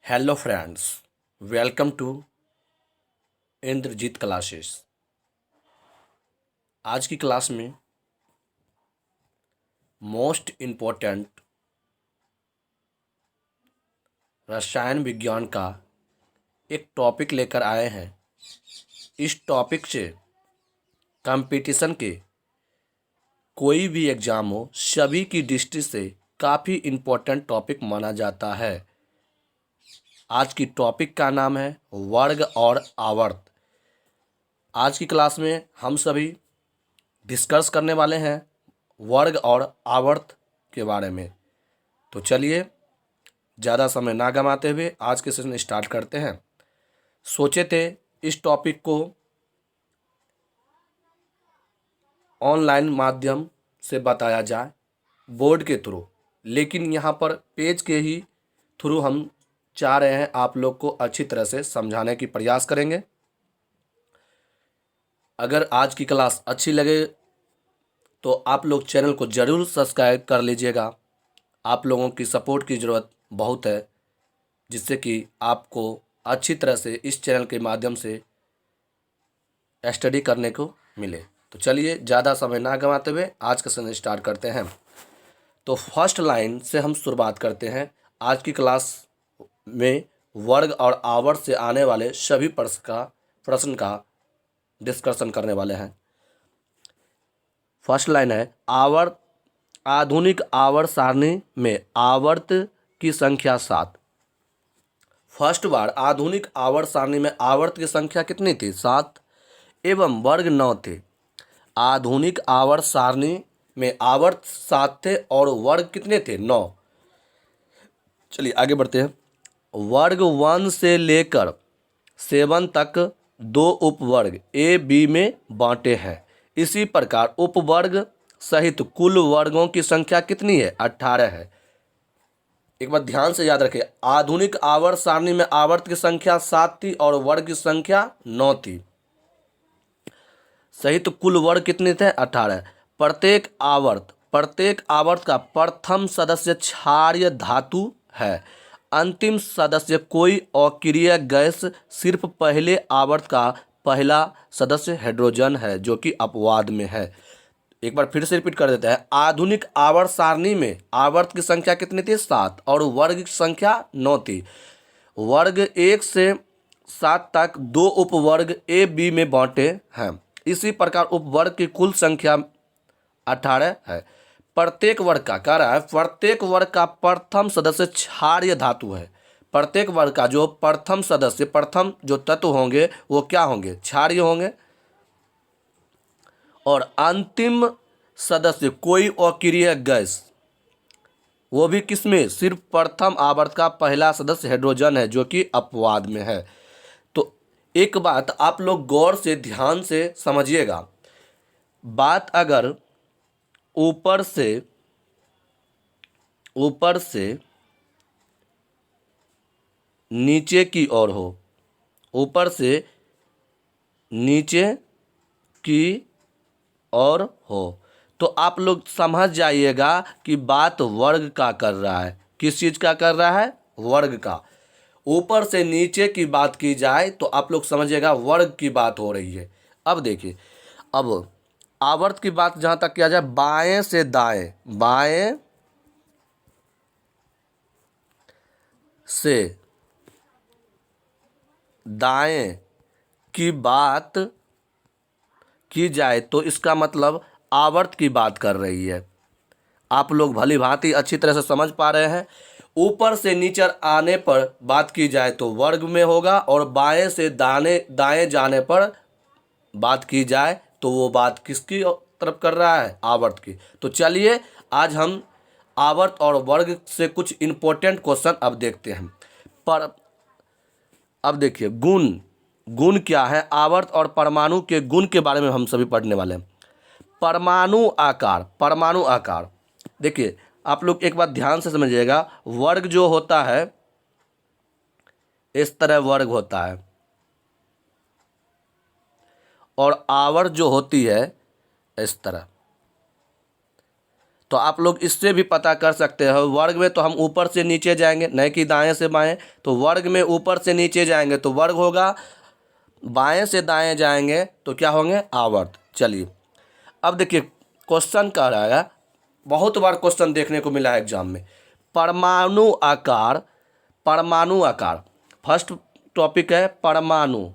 Hello friends, welcome to Indrajeet classes. आज की class में मोस्ट इम्पोर्टेंट रसायन विज्ञान का एक टॉपिक लेकर आए हैं। इस टॉपिक से कंपटीशन के कोई भी एग्ज़ाम हो, सभी की दृष्टि से काफ़ी इम्पोर्टेंट टॉपिक माना जाता है। आज की टॉपिक का नाम है वर्ग और आवर्त। आज की क्लास में हम सभी डिस्कस करने वाले हैं वर्ग और आवर्त के बारे में। तो चलिए ज़्यादा समय ना गंवाते हुए आज के सेशन स्टार्ट करते हैं। सोचे थे इस टॉपिक को ऑनलाइन माध्यम से बताया जाए बोर्ड के थ्रू, लेकिन यहाँ पर पेज के ही थ्रू हम चाह रहे हैं आप लोग को अच्छी तरह से समझाने की प्रयास करेंगे। अगर आज की क्लास अच्छी लगे तो आप लोग चैनल को ज़रूर सब्सक्राइब कर लीजिएगा। आप लोगों की सपोर्ट की ज़रूरत बहुत है, जिससे कि आपको अच्छी तरह से इस चैनल के माध्यम से स्टडी करने को मिले। तो चलिए ज़्यादा समय ना गंवाते हुए आज का सेशन स्टार्ट करते हैं। तो फर्स्ट लाइन से हम शुरुआत करते हैं। आज की क्लास में वर्ग और आवर्त से आने वाले सभी प्रश्न का डिस्कशन करने वाले हैं। फर्स्ट लाइन है आवर्त आधुनिक आवर्त सारणी में आवर्त की संख्या 7। फर्स्ट बार आधुनिक आवर्त सारणी में आवर्त की संख्या कितनी थी? 7 एवं वर्ग 9 थे। आधुनिक आवर्त सारणी में आवर्त 7 थे और वर्ग कितने थे? 9। चलिए आगे बढ़ते हैं। वर्ग 1 से लेकर 7 तक 2 उपवर्ग ए बी में बांटे हैं। इसी प्रकार उपवर्ग सहित कुल वर्गों की संख्या कितनी है? 18 है। एक बात ध्यान से याद रखें, आधुनिक आवर्त सारणी में आवर्त की संख्या 7 थी और वर्ग की संख्या 9 थी। सहित कुल वर्ग कितने थे? 18। प्रत्येक आवर्त का प्रथम सदस्य क्षारीय धातु है। अंतिम सदस्य कोई अक्रिय गैस। सिर्फ पहले आवर्त का पहला सदस्य हाइड्रोजन है, जो कि अपवाद में है। एक बार फिर से रिपीट कर देते हैं। आधुनिक आवर्त सारणी में आवर्त की संख्या कितनी थी? 7 और वर्ग की संख्या 9 थी। वर्ग 1 से 7 तक 2 उपवर्ग ए बी में बांटे हैं। इसी प्रकार उपवर्ग की कुल संख्या 18 है। प्रत्येक वर्ग का कह रहा है प्रत्येक वर्ग का प्रथम सदस्य क्षारीय धातु है। प्रत्येक वर्ग का जो प्रथम सदस्य, प्रथम जो तत्व होंगे वो क्या होंगे? क्षारीय होंगे। और अंतिम सदस्य कोई अक्रिय गैस, वो भी किसमें? सिर्फ प्रथम आवर्त का पहला सदस्य हाइड्रोजन है, जो कि अपवाद में है। तो एक बात आप लोग गौर से ध्यान से समझिएगा। बात अगर ऊपर से नीचे की ओर हो, ऊपर से नीचे की ओर हो, तो आप लोग समझ जाइएगा कि बात वर्ग का कर रहा है। किस चीज़ का कर रहा है? वर्ग का। ऊपर से नीचे की बात की जाए तो आप लोग समझिएगा वर्ग की बात हो रही है। अब देखिए, अब आवर्त की बात जहाँ तक किया जाए, बाएं से दाएं, बाएं से दाएं की बात की जाए तो इसका मतलब आवर्त की बात कर रही है। आप लोग भली भांति अच्छी तरह से समझ पा रहे हैं। ऊपर से नीचे आने पर बात की जाए तो वर्ग में होगा, और बाएं से दाएं जाने पर बात की जाए तो वो बात किसकी तरफ कर रहा है? आवर्त की। तो चलिए आज हम आवर्त और वर्ग से कुछ इंपॉर्टेंट क्वेश्चन अब देखते हैं। पर अब देखिए गुण क्या है? आवर्त और परमाणु के गुण के बारे में हम सभी पढ़ने वाले हैं। परमाणु आकार देखिए, आप लोग एक बात ध्यान से समझिएगा। वर्ग जो होता है इस तरह वर्ग होता है, और आवर्त जो होती है इस तरह। तो आप लोग इससे भी पता कर सकते हो। वर्ग में तो हम ऊपर से नीचे जाएंगे, नहीं कि दाएं से बाएं। तो वर्ग में ऊपर से नीचे जाएंगे तो वर्ग होगा, बाएं से दाएं जाएंगे तो क्या होंगे, आवर्त। चलिए अब देखिए क्वेश्चन कह रहा है, बहुत बार क्वेश्चन देखने को मिला है एग्जाम में, परमाणु आकार। परमाणु आकार फर्स्ट टॉपिक है, परमाणु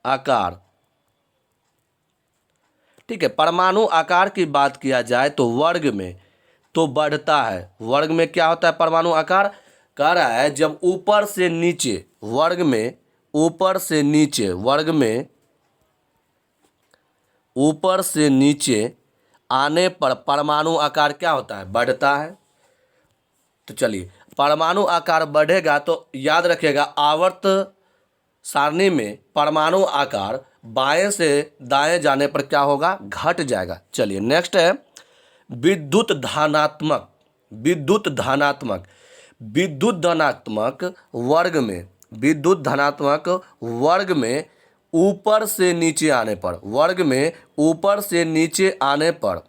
आकार। ठीक है, परमाणु आकार की बात किया जाए तो वर्ग में तो बढ़ता है। वर्ग में क्या होता है परमाणु आकार, कह रहा है जब ऊपर से नीचे, वर्ग में ऊपर से नीचे, वर्ग में ऊपर से नीचे आने पर परमाणु आकार क्या होता है, बढ़ता है। तो चलिए परमाणु आकार बढ़ेगा तो याद रखिएगा आवर्त सारणी में परमाणु आकार बाएं से दाएं जाने पर क्या होगा, घट जाएगा। चलिए नेक्स्ट है विद्युत धनात्मक। विद्युत धनात्मक, विद्युत धनात्मक वर्ग में, विद्युत धनात्मक वर्ग में ऊपर से नीचे आने पर, वर्ग में ऊपर से नीचे आने पर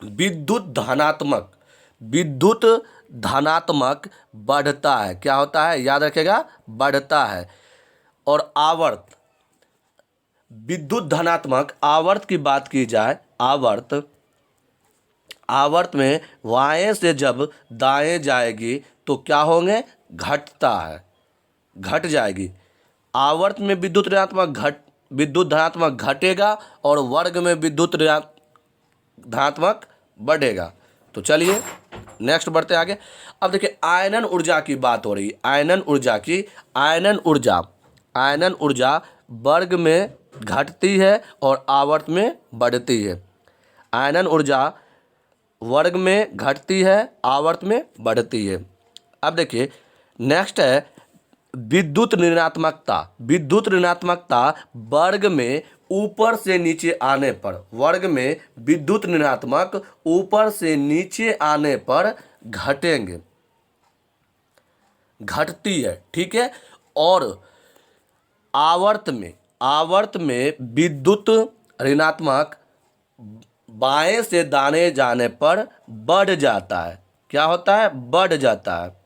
विद्युत धनात्मक, विद्युत धनात्मक बढ़ता है। क्या होता है, याद रखिएगा, बढ़ता है। और आवर्त, विद्युत धनात्मक आवर्त की बात की जाए, आवर्त, आवर्त में बाएं से जब दाएं जाएगी तो क्या होंगे, घटता है, घट जाएगी। आवर्त में विद्युत ऋणात्मक विद्युत धनात्मक घटेगा और वर्ग में विद्युत धनात्मक बढ़ेगा। तो चलिए नेक्स्ट बढ़ते आगे। अब देखिए आयनन ऊर्जा की बात हो रही है, आयनन ऊर्जा की। आयनन ऊर्जा, आयनन ऊर्जा वर्ग में घटती है और आवर्त में बढ़ती है। आयनन ऊर्जा वर्ग में घटती है, आवर्त में बढ़ती है। अब देखिए नेक्स्ट है विद्युत ऋणात्मकता। विद्युत ऋणात्मकता वर्ग में ऊपर से नीचे आने पर, वर्ग में विद्युत ऋणात्मक ऊपर से नीचे आने पर घटेंगे, घटती है। ठीक है, और आवर्त में, आवर्त में विद्युत ऋणात्मक बाएं से दाने जाने पर बढ़ जाता है। क्या होता है, बढ़ जाता है।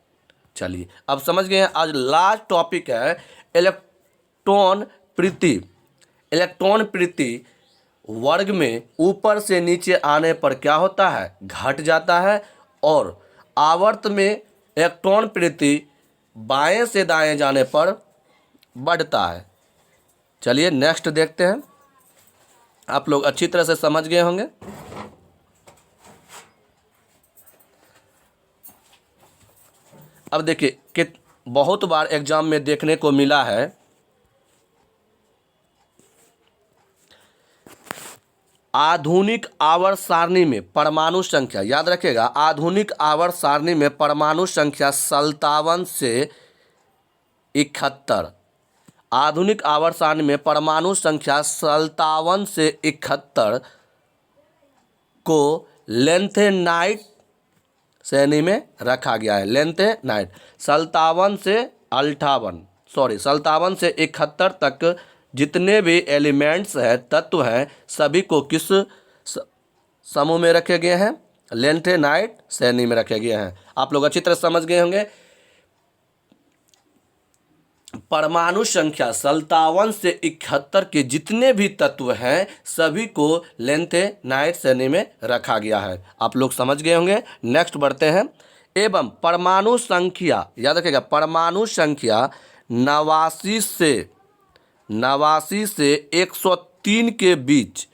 चलिए अब समझ गए हैं। आज लास्ट टॉपिक है इलेक्ट्रॉन प्रीति। इलेक्ट्रॉन प्रीति वर्ग में ऊपर से नीचे आने पर क्या होता है, घट जाता है। और आवर्त में इलेक्ट्रॉन प्रीति बाएं से दाएं जाने पर बढ़ता है। चलिए नेक्स्ट देखते हैं। आप लोग अच्छी तरह से समझ गए होंगे। अब देखिए कि बहुत बार एग्जाम में देखने को मिला है आधुनिक आवर्त सारणी में परमाणु संख्या, याद रखिएगा आधुनिक आवर्त सारणी में परमाणु संख्या 57 से 71। आधुनिक आवर्त सारणी में परमाणु संख्या 57 से 71 को लेंथेनाइट श्रेणी में रखा गया है। लेंथेनाइट 57 से 58, सॉरी 57 से 71 तक जितने भी एलिमेंट्स हैं, तत्व हैं, सभी को किस समूह में रखे गए हैं, लेंथेनाइट श्रेणी में रखे गए हैं। आप लोग अच्छी तरह समझ गए होंगे। परमाणु संख्या 57 से 71 के जितने भी तत्व हैं सभी को लेंथेनाइट श्रेणी में रखा गया है। आप लोग समझ गए होंगे। नेक्स्ट बढ़ते हैं। एवं परमाणु संख्या, याद रखिएगा परमाणु संख्या 89 से 103 के बीच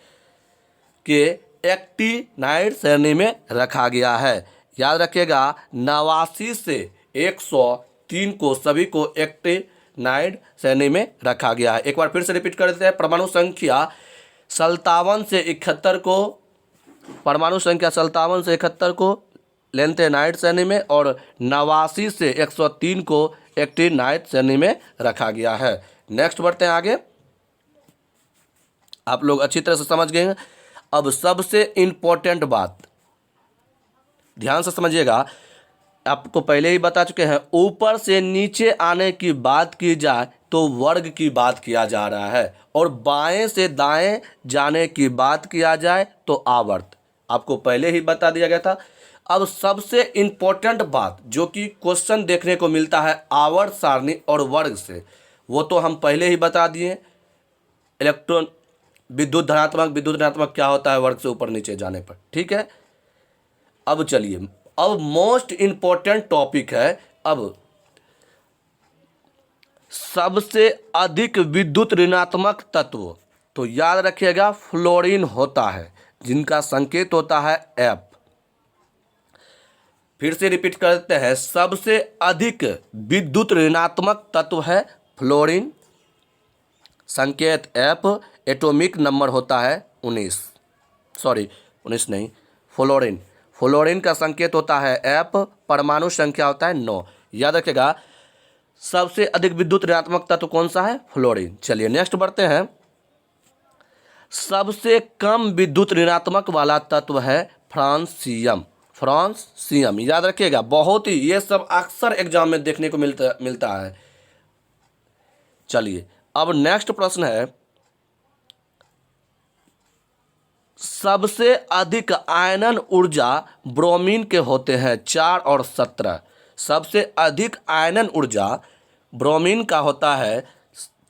के एक्टिनाइट श्रेणी में रखा गया है। याद रखिएगा 89 से 103 को सभी को एक्टिनाइट श्रेणी में रखा गया है। एक बार फिर से रिपीट कर देते हैं। परमाणु संख्या 57 से 71 को, परमाणु संख्या 57 से 71 को लेंथेनाइट श्रेणी में और 89 से 103 को एक्टिनाइट श्रेणी में रखा गया है। नेक्स्ट बढ़ते हैं आगे। आप लोग अच्छी तरह से समझ गए हैं। अब सबसे इंपॉर्टेंट बात ध्यान से समझिएगा, आपको पहले ही बता चुके हैं। ऊपर से नीचे आने की बात की जाए तो वर्ग की बात किया जा रहा है, और बाएं से दाएं जाने की बात किया जाए तो आवर्त। आपको पहले ही बता दिया गया था। अब सबसे इंपॉर्टेंट बात जो कि क्वेश्चन देखने को मिलता है आवर्त सारणी और वर्ग से, वो तो हम पहले ही बता दिए। इलेक्ट्रॉन विद्युत धनात्मक क्या होता है वर्ग से ऊपर नीचे जाने पर, ठीक है। अब चलिए, अब मोस्ट इंपॉर्टेंट टॉपिक है अब सबसे अधिक विद्युत ऋणात्मक तत्व। तो याद रखिएगा फ्लोरीन होता है, जिनका संकेत होता है F। फिर से रिपीट करते हैं, सबसे अधिक विद्युत ऋणात्मक तत्व है फ्लोरीन, संकेत F, एटॉमिक नंबर होता है 19, सॉरी 19 नहीं, फ्लोरीन। फ्लोरीन का संकेत होता है F, परमाणु संख्या होता है 9। याद रखिएगा सबसे अधिक विद्युत ऋणात्मक तत्व कौन सा है? फ्लोरीन। चलिए नेक्स्ट बढ़ते हैं। सबसे कम विद्युत ऋणात्मक वाला तत्व है फ्रांसियम। फ्रांसियम याद रखिएगा, बहुत ही ये सब अक्सर एग्जाम में देखने को मिलता है। चलिए अब नेक्स्ट प्रश्न है, सबसे अधिक आयनन ऊर्जा ब्रोमीन के होते हैं 4 और 17। सबसे अधिक आयनन ऊर्जा ब्रोमीन का होता है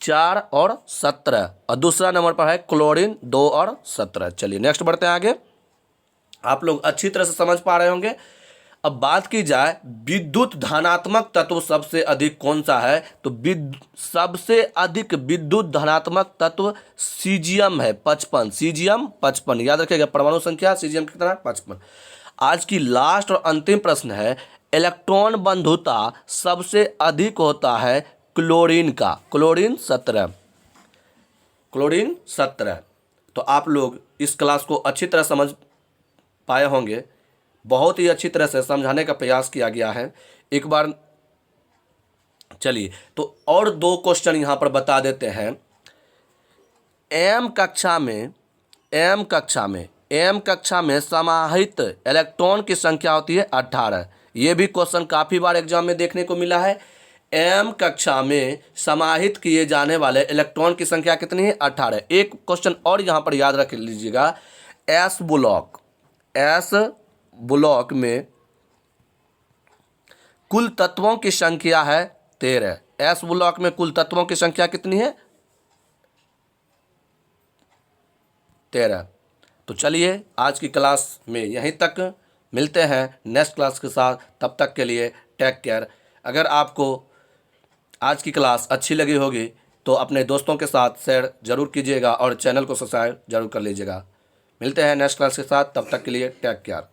4 और 17, और दूसरा नंबर पर है क्लोरीन 2 और 17। चलिए नेक्स्ट बढ़ते हैं आगे। आप लोग अच्छी तरह से समझ पा रहे होंगे। अब बात की जाए विद्युत धनात्मक तत्व सबसे अधिक कौन सा है, तो सबसे अधिक विद्युत धनात्मक तत्व सीजियम है 55। सीजियम 55, याद रखिएगा परमाणु संख्या सीजियम कितना? 55। आज की लास्ट और अंतिम प्रश्न है, इलेक्ट्रॉन बंधुता सबसे अधिक होता है क्लोरीन का, क्लोरीन 17। क्लोरीन 17। तो आप लोग इस क्लास को अच्छी तरह समझ पाए होंगे, बहुत ही अच्छी तरह से समझाने का प्रयास किया गया है एक बार। चलिए तो और 2 क्वेश्चन यहाँ पर बता देते हैं। एम कक्षा में समाहित इलेक्ट्रॉन की संख्या होती है 18। ये भी क्वेश्चन काफ़ी बार एग्जाम में देखने को मिला है। एम कक्षा में समाहित किए जाने वाले इलेक्ट्रॉन की संख्या कितनी है? 18। एक क्वेश्चन और यहाँ पर याद रख लीजिएगा, एस ब्लॉक में कुल तत्वों की संख्या है 13। एस ब्लॉक में कुल तत्वों की संख्या कितनी है? 13। तो चलिए आज की क्लास में यहीं तक, मिलते हैं नेक्स्ट क्लास के साथ। तब तक के लिए टेक केयर। अगर आपको आज की क्लास अच्छी लगी होगी तो अपने दोस्तों के साथ शेयर जरूर कीजिएगा और चैनल को सब्सक्राइब जरूर कर लीजिएगा। मिलते हैं नेक्स्ट क्लास के साथ, तब तक के लिए टेक केयर।